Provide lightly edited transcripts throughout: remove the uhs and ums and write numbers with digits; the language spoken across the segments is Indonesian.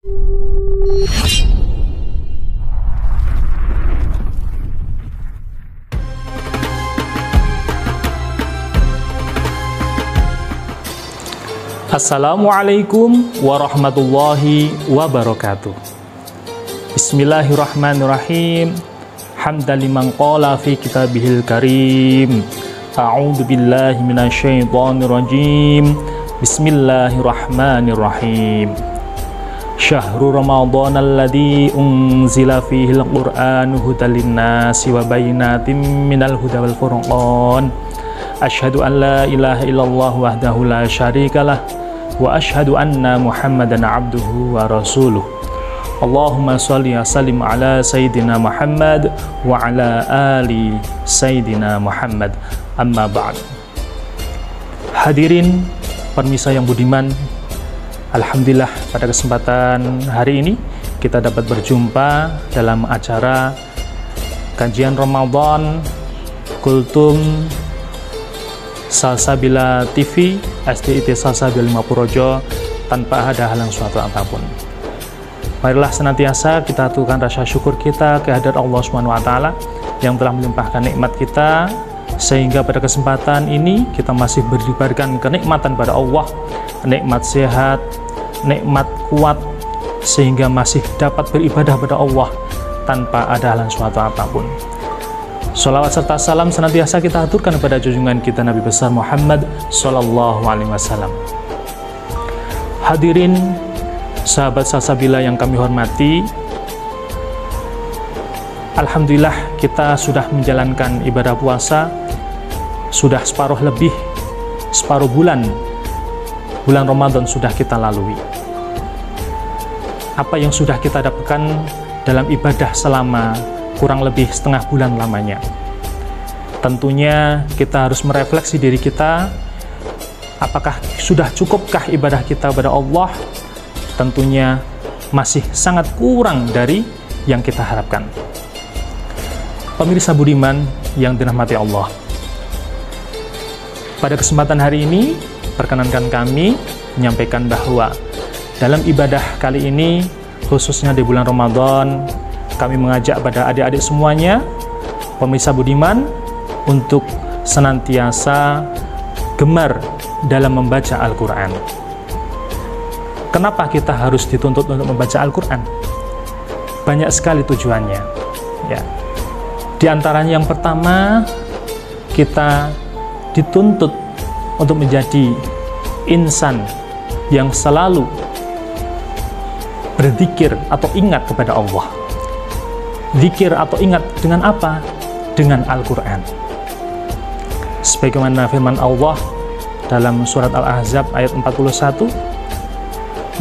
Assalamualaikum warahmatullahi wabarakatuh. Bismillahirrahmanirrahim. Hamdan liman qala fi kitabihil karim. A'udzu billahi minasyaitonir rajim. Bismillahirrahmanirrahim. Syahrul Ramadan alladzi unzila fihil Qur'anu hudal linnasi wa bayyinatin minal huda wal furqan. Asyhadu an la ilaha illallah wahdahu la syarikalah wa asyhadu anna Muhammadan abduhu wa rasuluh. Allahumma sholli wa sallim ala sayyidina Muhammad wa ala ali sayyidina Muhammad. Amma ba'd. Hadirin permisa yang budiman, alhamdulillah pada kesempatan hari ini kita dapat berjumpa dalam acara kajian Ramadan Kultum Salsabila TV SDIT Salsabila Mapurojo tanpa ada halang suatu apapun. Marilah senantiasa kita aturkan rasa syukur kita kehadirat Allah SWT yang telah melimpahkan nikmat kita, sehingga pada kesempatan ini kita masih diberikan kenikmatan pada Allah, nikmat sehat, nikmat kuat, sehingga masih dapat beribadah pada Allah tanpa ada halang suatu apapun. Sholawat serta salam senantiasa kita aturkan kepada junjungan kita Nabi besar Muhammad Sallallahu Alaihi Wasallam. Hadirin sahabat Salsabila yang kami hormati, alhamdulillah kita sudah menjalankan ibadah puasa sudah separuh bulan Ramadan sudah kita lalui. Apa yang sudah kita dapatkan dalam ibadah selama kurang lebih setengah bulan lamanya? Tentunya kita harus merefleksi diri kita, apakah sudah cukupkah ibadah kita pada Allah? Tentunya masih sangat kurang dari yang kita harapkan. Pemirsa budiman yang dirahmati Allah, pada kesempatan hari ini perkenankan kami menyampaikan bahwa dalam ibadah kali ini, khususnya di bulan Ramadan, kami mengajak pada adik-adik semuanya, pemirsa budiman, untuk senantiasa gemar dalam membaca Al-Quran. Kenapa kita harus dituntut untuk membaca Al-Quran? Banyak sekali tujuannya. Ya. Di antaranya yang pertama, kita dituntut untuk menjadi insan yang selalu berzikir atau ingat kepada Allah. Zikir atau ingat dengan apa? Dengan Al-Quran. Sebagaimana firman Allah dalam surat Al-Ahzab ayat 41,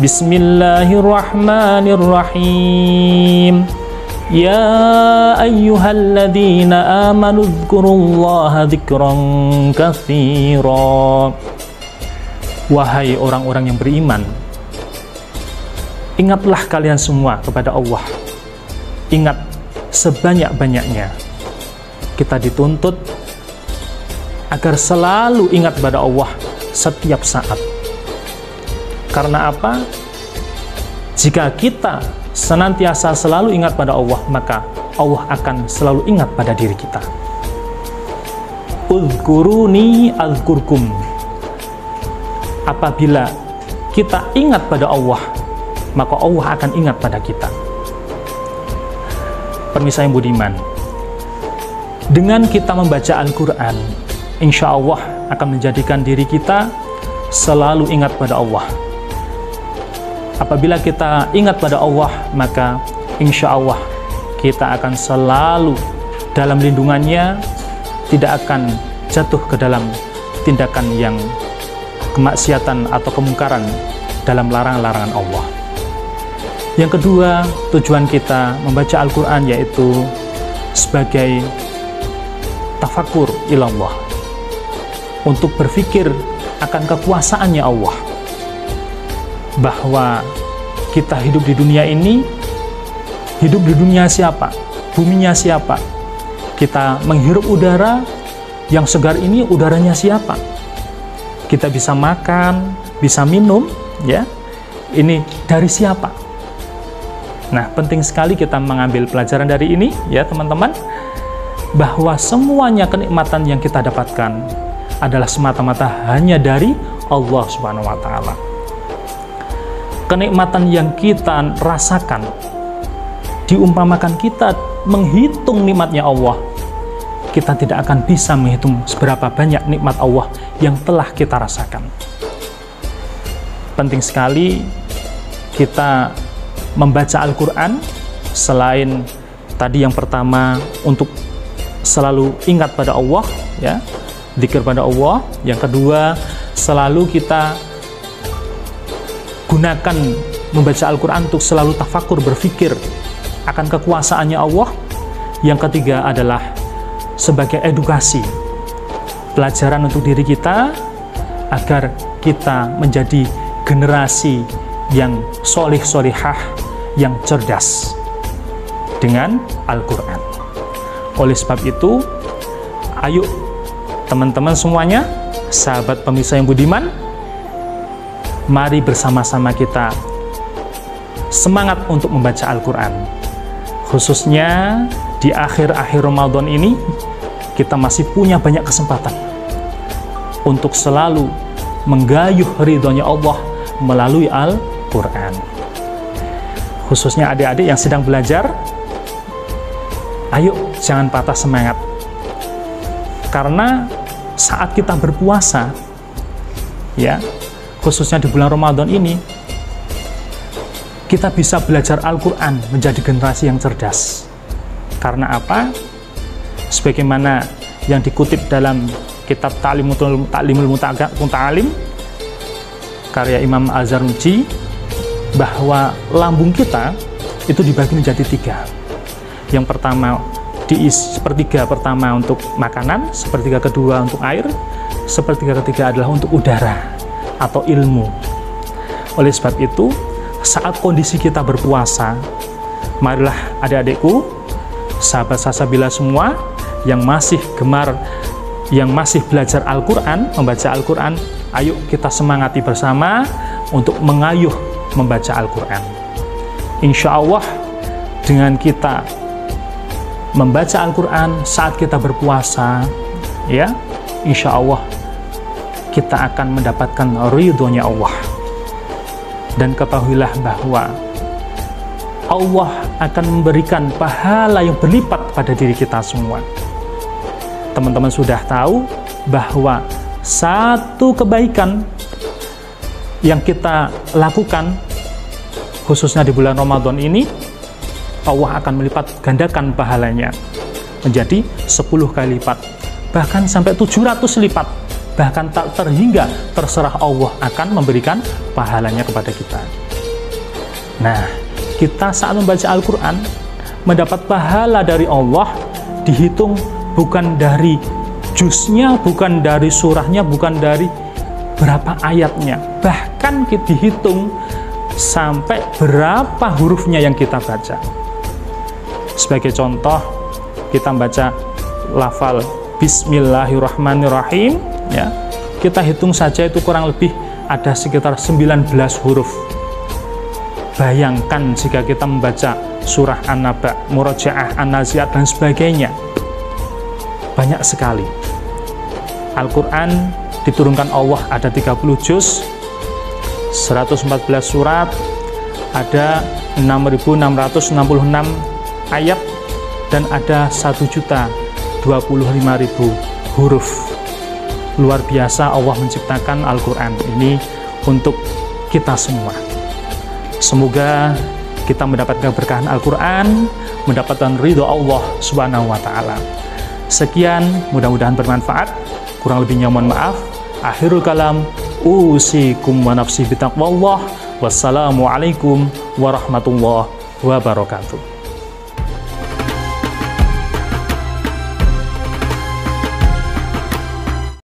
Bismillahirrahmanirrahim. Ya ayyuhalladzina amanu dzkurullaha dzikran katsira. Wahai orang-orang yang beriman, ingatlah kalian semua kepada Allah. Ingat sebanyak-banyaknya. Kita dituntut agar selalu ingat pada Allah setiap saat. Karena apa? Jika kita senantiasa selalu ingat pada Allah, maka Allah akan selalu ingat pada diri kita. Udhkuruni azkurkum. Apabila kita ingat pada Allah, maka Allah akan ingat pada kita. Pemirsa yang budiman, dengan kita membaca Al-Quran, insya Allah akan menjadikan diri kita selalu ingat pada Allah. Apabila kita ingat pada Allah, maka insya Allah kita akan selalu dalam lindungannya, tidak akan jatuh ke dalam tindakan yang kemaksiatan atau kemungkaran dalam larangan-larangan Allah. Yang kedua, tujuan kita membaca Al-Quran yaitu sebagai tafakur ilallah, untuk berpikir akan kekuasaannya Allah, bahwa kita hidup di dunia ini, hidup di dunia siapa? Buminya siapa? Kita menghirup udara yang segar ini, udaranya siapa? Kita bisa makan, bisa minum, ya. Ini dari siapa? Nah, penting sekali kita mengambil pelajaran dari ini ya teman-teman, bahwa semuanya kenikmatan yang kita dapatkan adalah semata-mata hanya dari Allah Subhanahu wa Ta'ala. Kenikmatan yang kita rasakan, diumpamakan kita menghitung nikmatnya Allah, kita tidak akan bisa menghitung seberapa banyak nikmat Allah yang telah kita rasakan. Penting sekali kita membaca Al-Quran, selain tadi yang pertama untuk selalu ingat pada Allah, ya, dzikir pada Allah. Yang kedua, selalu kita gunakan membaca Al-Quran untuk selalu tafakur, berpikir akan kekuasaannya Allah. Yang ketiga adalah sebagai edukasi, pelajaran untuk diri kita, agar kita menjadi generasi yang solih-solihah, yang cerdas dengan Al-Quran. Oleh sebab itu, ayo teman-teman semuanya, sahabat pemirsa yang budiman, mari bersama-sama kita semangat untuk membaca Al-Quran. Khususnya di akhir-akhir Ramadan ini, kita masih punya banyak kesempatan untuk selalu menggayuh ridhonya Allah melalui Al-Quran. Khususnya adik-adik yang sedang belajar, ayo jangan patah semangat. Karena saat kita berpuasa, ya, khususnya di bulan Ramadan ini, kita bisa belajar Al-Quran menjadi generasi yang cerdas. Karena apa? Sebagaimana yang dikutip dalam kitab Ta'limul Muta'alim, karya Imam Az-Zarnuji, bahwa lambung kita itu dibagi menjadi 3. Yang pertama, sepertiga pertama untuk makanan, sepertiga kedua untuk air, sepertiga ketiga adalah untuk udara atau ilmu. Oleh sebab itu, saat kondisi kita berpuasa, marilah adik-adikku, sahabat Salsabila semua yang masih gemar, yang masih belajar Al-Quran, membaca Al-Quran, ayo kita semangati bersama untuk mengayuh membaca Al-Quran. Insya Allah, dengan kita membaca Al-Quran saat kita berpuasa, ya, insya Allah kita akan mendapatkan ridhonya Allah. Dan ketahuilah bahwa Allah akan memberikan pahala yang berlipat pada diri kita semua. Teman-teman sudah tahu bahwa satu kebaikan yang kita lakukan, khususnya di bulan Ramadan ini, Allah akan melipat gandakan pahalanya menjadi 10 kali lipat, bahkan sampai 700 lipat, bahkan tak terhingga, terserah Allah akan memberikan pahalanya kepada kita. Nah, kita saat membaca Al-Quran mendapat pahala dari Allah, dihitung bukan dari juznya, bukan dari surahnya, bukan dari berapa ayatnya, bahkan kita dihitung sampai berapa hurufnya yang kita baca. Sebagai contoh, kita baca lafal Bismillahirrahmanirrahim, ya, kita hitung saja itu kurang lebih ada sekitar 19 huruf. Bayangkan jika kita membaca surah An-Naba, Murojaah, An-Nazi'at, dan sebagainya. Banyak sekali. Al-Quran diturunkan Allah ada 30 juz, 114 surat, ada 6.666 ayat, dan ada 1.025.000 huruf. Luar biasa Allah menciptakan Al-Quran ini untuk kita semua. Semoga kita mendapatkan keberkahan Al-Quran, mendapatkan ridho Allah Subhanahu wa Ta'ala. Sekian, mudah-mudahan bermanfaat. Kurang lebihnya mohon maaf. Akhirul kalam, usikum wa nafsi bitaqwallah. Wassalamualaikum warahmatullahi wabarakatuh.